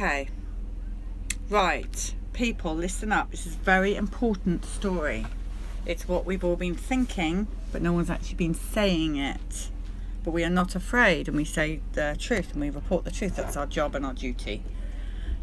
Okay. Right. People, listen up. This is a very important story. It's what we've all been thinking, but no one's actually been saying it. But we are not afraid, and we say the truth, and we report the truth. That's our job and our duty.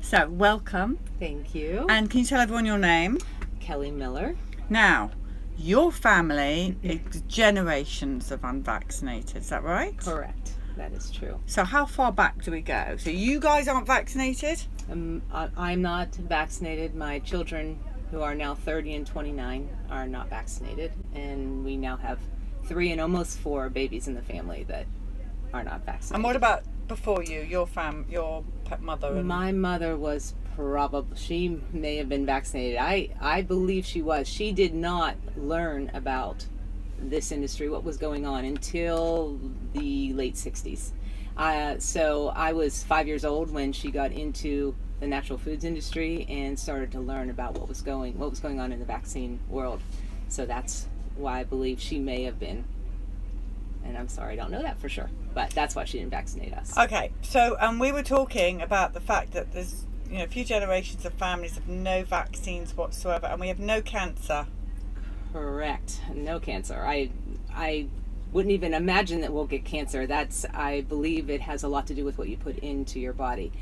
So, welcome. Thank you. And can you tell everyone your name? Kelly Miller. Now, your family is generations of unvaccinated. Is that right? Correct. That is true. So how far back do we go? So you guys aren't vaccinated? I'm not vaccinated. My children, who are now 30 and 29, are not vaccinated. And we now have 3 and almost 4 babies in the family that are not vaccinated. And what about before you, your mother? My mother was she may have been vaccinated. I believe she was. She did not learn about this industry, what was going on, until the late 60s. So I was 5 years old when she got into the natural foods industry and started to learn about what was going on in the vaccine world. So that's why I believe she may have been. And I'm sorry, I don't know that for sure, but that's why she didn't vaccinate us. Okay, so we were talking about the fact that there's a few generations of families have no vaccines whatsoever, and we have no cancer. Correct. No cancer. I wouldn't even imagine that we'll get cancer. I believe it has a lot to do with what you put into your body.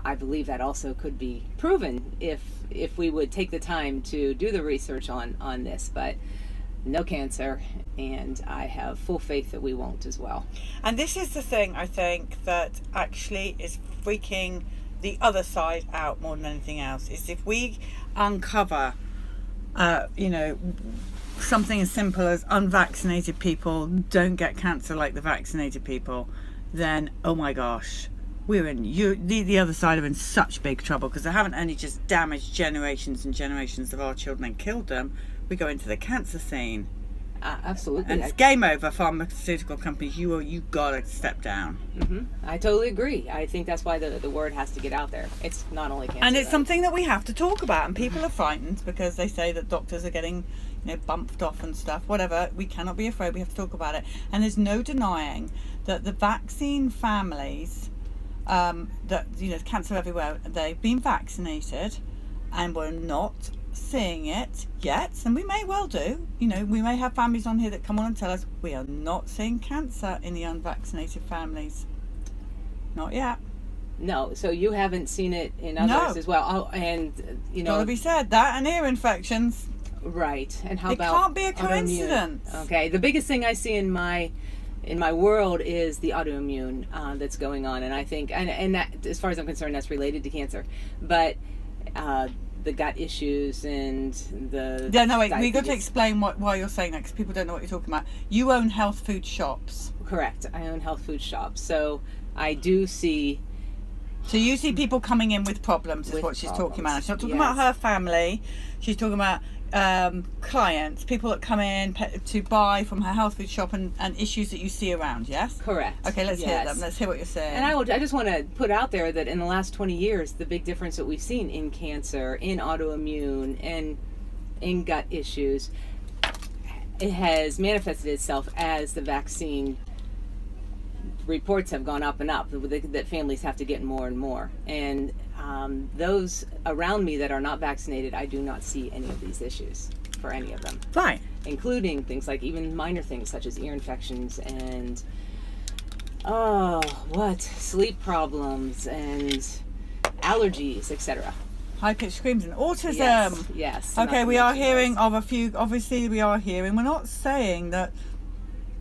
I believe that also could be proven if we would take the time to do the research on this, but no cancer, and I have full faith that we won't as well. And this is the thing, I think, that actually is freaking the other side out more than anything else, is if we uncover something as simple as unvaccinated people don't get cancer like the vaccinated people, then oh my gosh, the other side are in such big trouble, because they haven't only just damaged generations and generations of our children and killed them, we go into the cancer scene. Absolutely. And it's game over, pharmaceutical companies. You gotta step down. Mm-hmm. I totally agree. I think that's why the word has to get out there. It's not only cancer. And it's something that we have to talk about. And people are frightened because they say that doctors are getting, bumped off and stuff. Whatever. We cannot be afraid. We have to talk about it. And there's no denying that the vaccine families, cancer everywhere, they've been vaccinated, and we're not seeing it yet, and we may well do. We may have families on here that come on and tell us we are not seeing cancer in the unvaccinated families. Not yet. No, so you haven't seen it in others as well. Oh, and gotta be said, that and ear infections. Right. And how it about can't be a coincidence. Okay. The biggest thing I see in my world is the autoimmune that's going on, and I think and that, as far as I'm concerned, that's related to cancer, but the gut issues and the we got to explain why you're saying that, because people don't know what you're talking about. You own health food shops. Correct. I own health food shops, so I do see. So you see people coming in with problems, is what she's talking about. She's not talking about her family. She's talking about clients, people that come in to buy from her health food shop, and issues that you see around. Yes. Correct. Okay, let's hear them. Let's hear what you're saying. And I just want to put out there that in the last 20 years, the big difference that we've seen in cancer, in autoimmune, and in gut issues, it has manifested itself as the vaccine reports have gone up and up, that families have to get more and more. And those around me that are not vaccinated, I do not see any of these issues for any of them. Right. Including things like even minor things such as ear infections and sleep problems and allergies, etc. High-pitched screams and autism. Yes. Okay, we are hearing of a few. Obviously, we are hearing. We're not saying that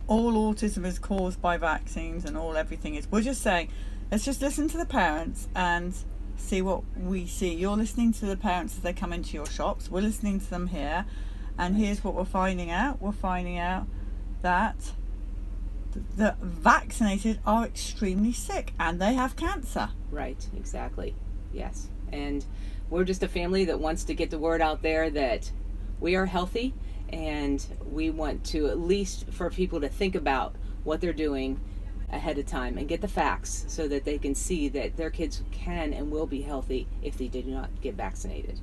all autism is caused by vaccines and everything is. We're just saying, let's just listen to the parents and see what we see. You're listening to the parents as they come into your shops. We're listening to them here, and here's what we're finding out. We're finding out that the vaccinated are extremely sick and they have cancer. Right, exactly. Yes. And we're just a family that wants to get the word out there that we are healthy, and we want to, at least for people to think about what they're doing ahead of time and get the facts so that they can see that their kids can and will be healthy if they did not get vaccinated.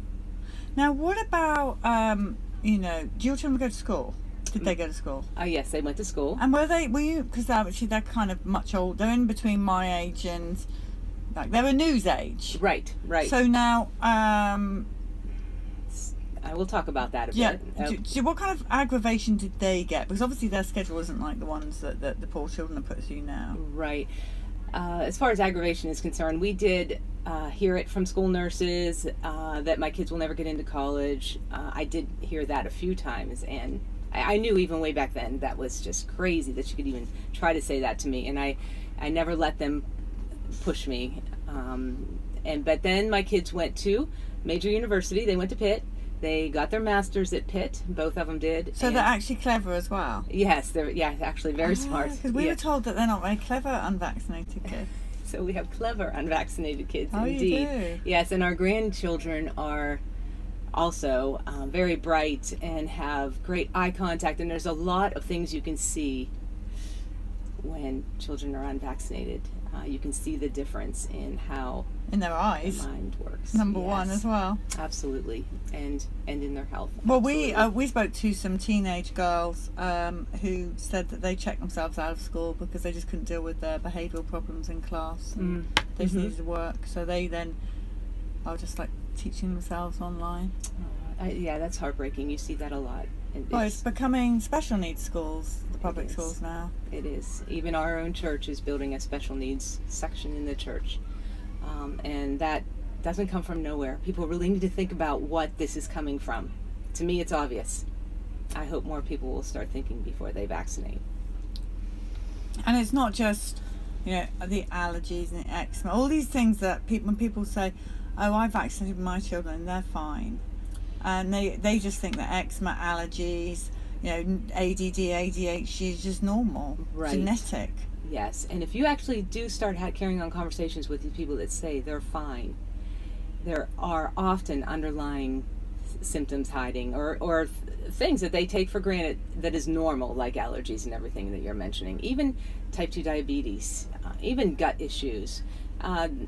Now, what about, do your children go to school? Did they go to school? Yes, they went to school. And were you, because obviously they're kind of much older, they're in between my age and Like they're a news age. Right. So now, I will talk about that a yeah. bit. So what kind of aggravation did they get? Because obviously their schedule isn't like the ones that the poor children are put through now. Right. As far as aggravation is concerned, we did hear it from school nurses that my kids will never get into college. I did hear that a few times, and I knew even way back then that was just crazy that you could even try to say that to me, and I never let them push me. But then my kids went to major university. They went to Pitt. They got their masters at Pitt. Both of them did. So they're actually clever as well. Yes, they're actually very smart. Because we were told that they're not very clever, unvaccinated kids. So we have clever unvaccinated kids, Oh, indeed. you do? Yes, and our grandchildren are also very bright and have great eye contact. And there's a lot of things you can see when children are unvaccinated. You can see the difference in how in their eyes, the mind works. Number one as well. Absolutely, and in their health. Well, Absolutely. we spoke to some teenage girls who said that they checked themselves out of school because they just couldn't deal with their behavioural problems in class. And they just needed to work, so they then are just like teaching themselves online. Yeah, that's heartbreaking. You see that a lot. Well, it's becoming special needs schools, the public schools now. It is. Even our own church is building a special needs section in the church. And that doesn't come from nowhere. People really need to think about what this is coming from. To me, it's obvious. I hope more people will start thinking before they vaccinate. And it's not just, the allergies and the eczema, all these things that when people say, oh, I vaccinated my children, they're fine. And they just think that eczema, allergies, ADD, ADHD is just normal, genetic. Yes, and if you actually do start carrying on conversations with these people that say they're fine, there are often underlying symptoms hiding or things that they take for granted that is normal, like allergies and everything that you're mentioning, even type 2 diabetes, even gut issues,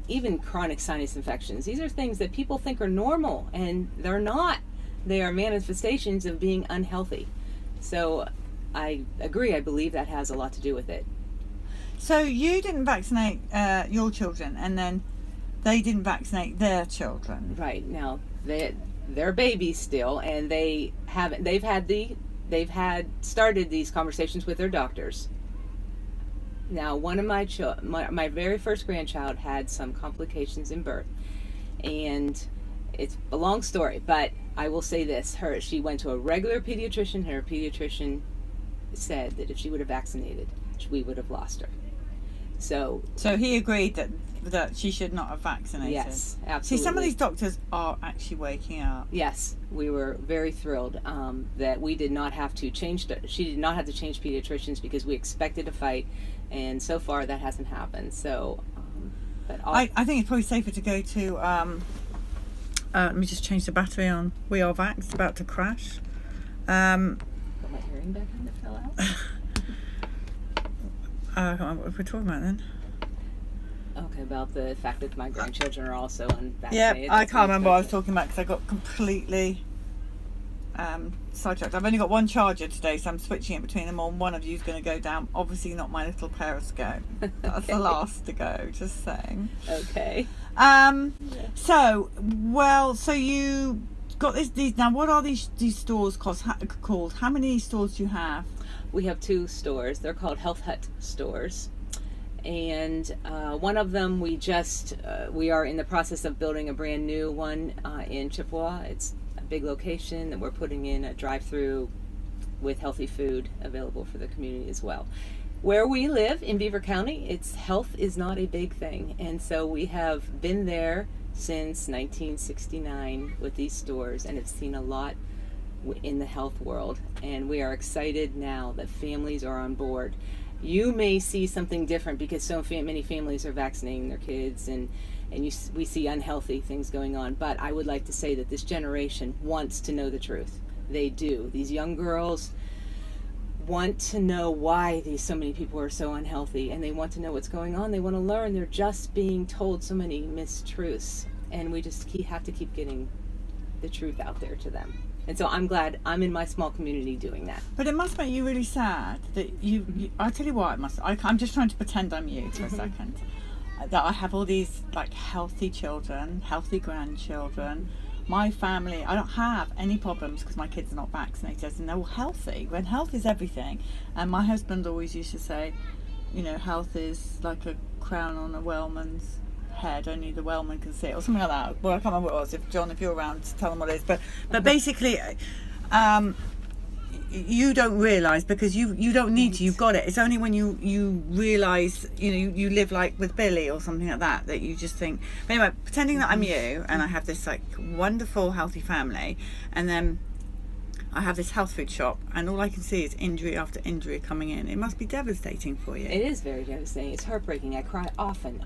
even chronic sinus infections. These are things that people think are normal, and they're not. They are manifestations of being unhealthy. So I agree. I believe that has a lot to do with it. So you didn't vaccinate your children, and then they didn't vaccinate their children. Right. Now they're babies still, and they've started these conversations with their doctors. Now, one of my very first grandchild had some complications in birth, and it's a long story, but I will say this: she went to a regular pediatrician, and her pediatrician said that if she would have vaccinated, we would have lost her. So he agreed that she should not have vaccinated. Yes, absolutely. See, some of these doctors are actually waking up. Yes, we were very thrilled that we did not have to change. She did not have to change pediatricians because we expected a fight, and so far that hasn't happened. So, I think it's probably safer to go to. Let me just change the battery on. We Are Vax. It's about to crash. Got my hearing back on, it fell out. I can't remember what we're talking about then. Okay, about the fact that my grandchildren are also unvaccinated. Yeah, I can't remember what I was talking about because I got completely sidetracked. I've only got one charger today, so I'm switching it between them all. One of you is going to go down. Obviously not my little periscope. That's the last to go, just saying. Okay. So you got these now. What are these stores called? How many stores do you have? We have 2 stores. They're called Health Hut stores. And one of them we are in the process of building a brand new one in Chippewa. It's a big location that we're putting in a drive-through with healthy food available for the community as well. Where we live in Beaver County, health is not a big thing, and so we have been there since 1969 with these stores and have seen a lot in the health world, and we are excited now that families are on board. You may see something different because so many families are vaccinating their kids, and we see unhealthy things going on, but I would like to say that this generation wants to know the truth. They do. These young girls want to know why so many people are so unhealthy, and they want to know what's going on. They want to learn. They're just being told so many mistruths, and we just have to keep getting the truth out there to them. And so I'm glad I'm in my small community doing that. But it must make you really sad that you I'll tell you what, I'm just trying to pretend I'm you for a second. that I have all these like healthy children, healthy grandchildren. My family, I don't have any problems because my kids are not vaccinated and they're all healthy. When health is everything. And my husband always used to say, you know, health is like a crown on a wellman's head, only the wellman can see it, or something like that. Well, I can't remember what it was. If John, if you're around, tell them what it is. But basically, you don't realise because you don't need to. You've got it. It's only when you realise, you know, you live like with Billy or something like that, that you just think. But anyway, pretending that I'm you and I have this like wonderful healthy family, and then I have this health food shop, and all I can see is injury after injury coming in. It must be devastating for you. It is very devastating. It's heartbreaking. I cry often.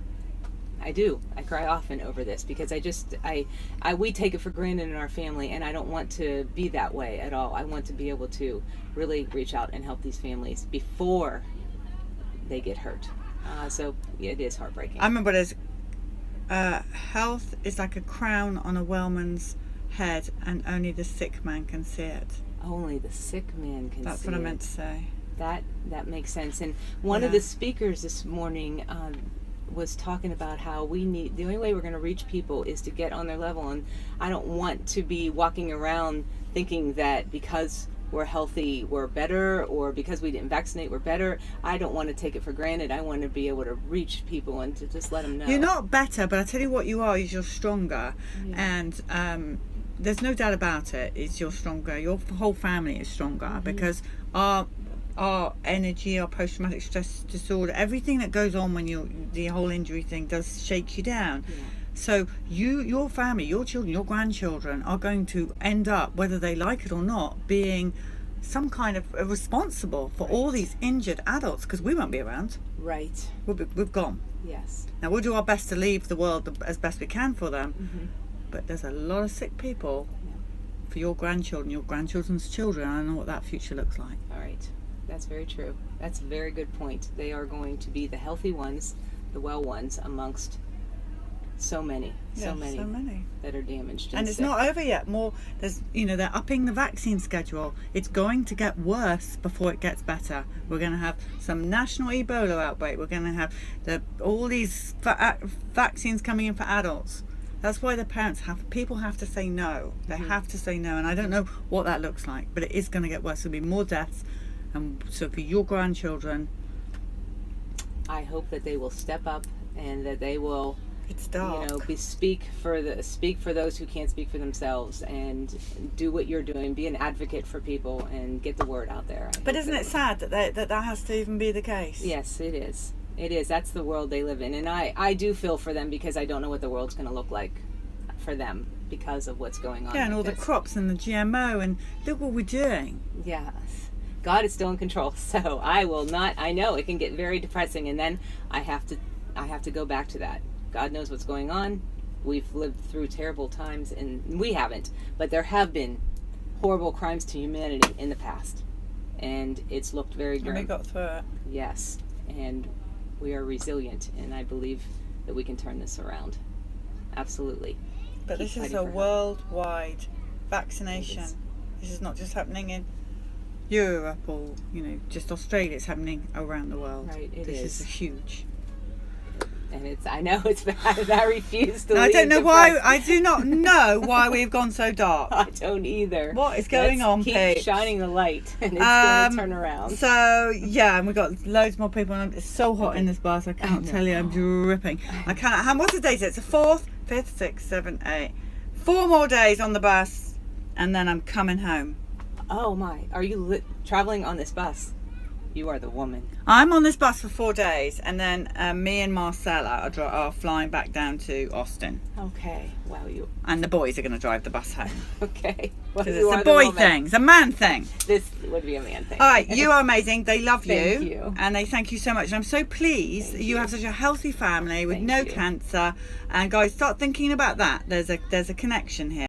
I do. I cry often over this because we take it for granted in our family, and I don't want to be that way at all. I want to be able to really reach out and help these families before they get hurt. So yeah, it is heartbreaking. I remember there's health is like a crown on a wellman's head, and only the sick man can see it. Only the sick man can see it. That's what I meant to say. That makes sense. And one of the speakers this morning was talking about how the only way we're going to reach people is to get on their level. And I don't want to be walking around thinking that because we're healthy we're better, or because we didn't vaccinate we're better. I don't want to take it for granted. I want to be able to reach people and to just let them know. You're not better, but I tell you what you are is you're stronger. And there's no doubt about it, is you're stronger. Your whole family is stronger because our energy, our post-traumatic stress disorder, everything that goes on when the whole injury thing does shake you down. So your family, your children, your grandchildren are going to end up, whether they like it or not, being some kind of responsible for all these injured adults, because we won't be around. Right. We've gone. Yes. Now we'll do our best to leave the world as best we can for them, but there's a lot of sick people for your grandchildren, your grandchildren's children. I don't know what that future looks like. All right. That's very true. That's a very good point. They are going to be the healthy ones, the well ones, amongst so many that are damaged. And it's sick. not over yet. They're upping the vaccine schedule. It's going to get worse before it gets better. We're going to have some national Ebola outbreak. We're going to have all these vaccines coming in for adults. That's why people have to say no. They have to say no. And I don't know what that looks like, but it is going to get worse. There'll be more deaths. And so for your grandchildren, I hope that they will step up and that they will, it's dark. speak for those who can't speak for themselves, and do what you're doing. Be an advocate for people and get the word out there. But isn't it sad that has to even be the case? Yes, it is. It is. That's the world they live in, and I do feel for them because I don't know what the world's going to look like for them because of what's going on. Yeah, and all the crops and the GMO, and look what we're doing. Yes. God is still in control, so I will not. I know it can get very depressing, and then I have to go back to that. God knows what's going on. We've lived through terrible times, and we haven't, but there have been horrible crimes to humanity in the past, and it's looked very grim. And we got through it. Yes, and we are resilient, and I believe that we can turn this around. Absolutely. But this is a worldwide vaccination. This is not just happening in Europe or just Australia. It's happening around the world. Right, This is huge. And I know it's bad. I refuse to leave. I don't know why. I do not know why we've gone so dark. I don't either. What is going on, keep Pete? Shining the light, and it's going to turn around. So yeah, and we've got loads more people. And it's so hot in this bus. I can't tell you. I'm dripping. I cannot. What's the date? It's the 4th, 5th, 6th, 7th, 8th. 4 more days on the bus, and then I'm coming home. Oh my! Are you traveling on this bus? You are the woman. I'm on this bus for 4 days, and then me and Marcella are flying back down to Austin. Okay. Wow, you. And the boys are going to drive the bus home. Okay. Well, it's a boy thing. It's a man thing. This would be a man thing. All right, you are amazing. They love you. Thank you. And they thank you so much. And I'm so pleased that you have such a healthy family with no cancer. And guys, start thinking about that. There's a connection here.